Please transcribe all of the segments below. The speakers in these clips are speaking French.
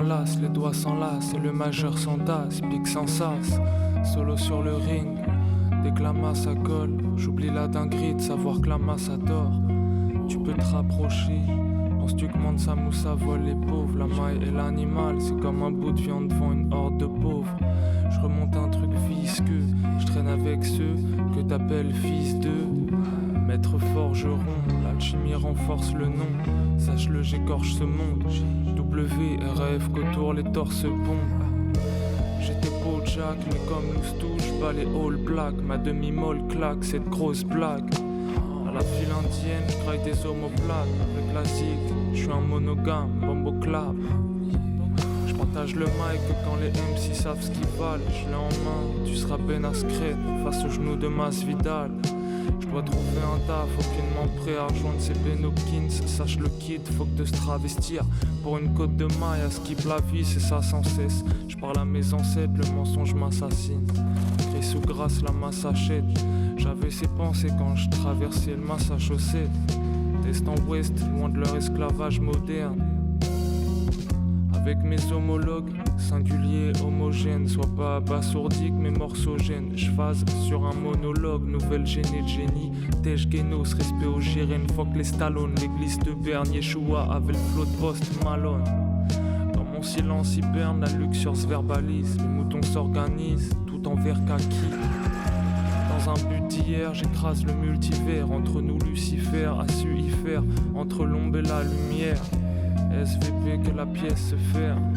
s'enlace, les doigts s'enlacent et le majeur s'entasse, pique sans sas, solo sur le ring. Dès que la masse à colle, j'oublie la dinguerie de savoir que la masse adore. Tu peux te rapprocher, penses-tu que Mansa Moussa vole les pauvres? La maille et l'animal, c'est comme un bout de viande devant une horde de pauvres. Je remonte un truc visqueux, je traîne avec ceux que t'appelles fils d'eux. Maître forgeron, l'alchimie renforce le nom. Sache-le, j'écorche ce monde. WRF qu'autour les torses bombent. J'étais beau Jack, mais comme nous tous, j'bats les All Blacks. Ma demi-molle claque cette grosse blague. À la file indienne, j'craille des omoplates. Le classique, j'suis un monogame, bombo clap. J'partage le mic que quand les MC savent ce qu'ils valent. J'l'ai en main, tu seras Ben Askren face au genou de Masvidal. J'dois trouver un taf, aucunement prêt à rejoindre ces Ben Hopkins. Sache le kid, faut que de se travestir pour une côte de maille à skip la vie, c'est ça sans cesse. J'parle à mes ancêtres, le mensonge m'assassine. Gris sous grâce, la masse achète. J'avais ces pensées quand je traversais le Massachusetts. Est en ouest, loin de leur esclavage moderne. Avec mes homologues, singuliers, homogènes. Sois pas abasourdi que mes morceaux gênent. J'phase sur un monologue, nouvelle génie de génie. Tej Genos, respect au Jiren, fuck les Stallone. L'église de Berne, Yeshua avait le flot de Post Malone. Dans mon silence hiberne, la luxure se verbalise. Les moutons s'organisent, tout en vert kaki. Dans un but d'hier, j'écrase le multivers. Entre nous, Lucifer a su y faire. Entre l'ombre et la lumière. SVP que la pièce se ferme.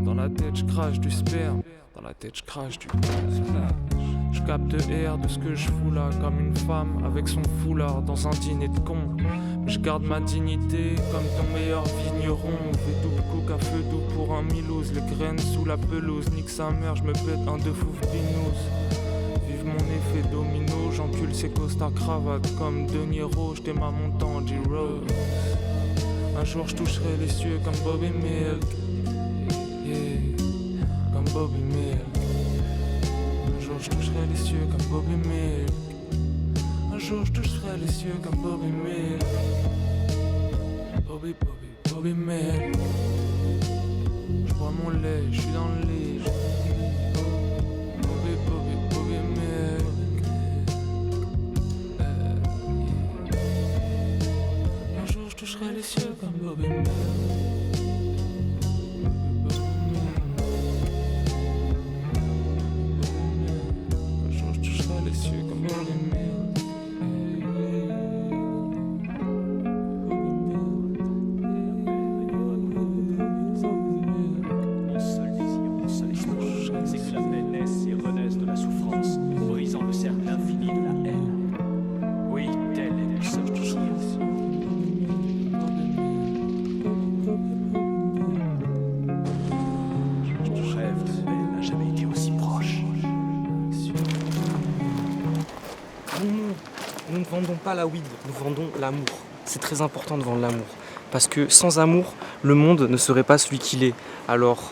Dans la tête j'crache du sperme. Dans la tête j'crache du gaz. Je capte air de ce que je fous là. Comme une femme avec son foulard dans un dîner de con. Je garde ma dignité comme ton meilleur vigneron. On fait double cook à feu doux pour un Milouz. Les graines sous la pelouse, nique sa mère, je me pète un de fouf binous. Vive mon effet domino, j'encule ses costards cravates. Comme De Niro, j't'aime à mon temps, G-Rose. Un jour je toucherai les cieux comme Bobby Milk, yeah, comme Bobby Milk. Un jour je toucherai les cieux comme Bobby Milk. Un jour je toucherai les cieux comme Bobby Milk. Bobby Milk. Je bois mon lait, je suis dans le lit. Bobby Milk. Un jour je toucherai les cieux comme Bobby Milk. Un jour je toucherai les cieux comme Bobby Milk. Nous ne vendons pas la weed, nous vendons l'amour. C'est très important de vendre l'amour. Parce que sans amour, le monde ne serait pas celui qu'il est. Alors...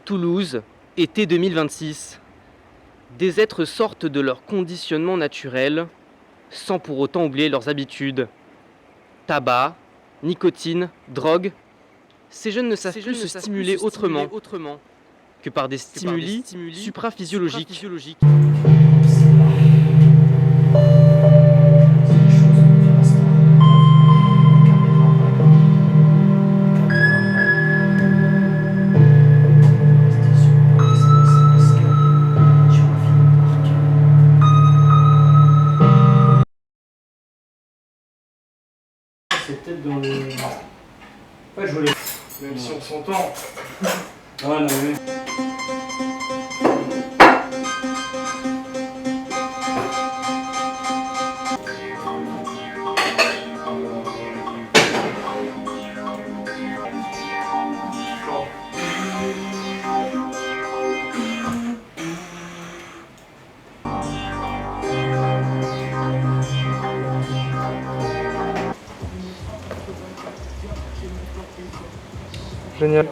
Toulouse, été 2026. Des êtres sortent de leur conditionnement naturel, sans pour autant oublier leurs habitudes. Tabac, nicotine, drogue. Ces jeunes ne savent plus se stimuler autrement que par des stimuli supraphysiologiques. C'est peut-être dans le... Ouais, je voulais... Même si on s'entend. Ouais, non, mais... Génial.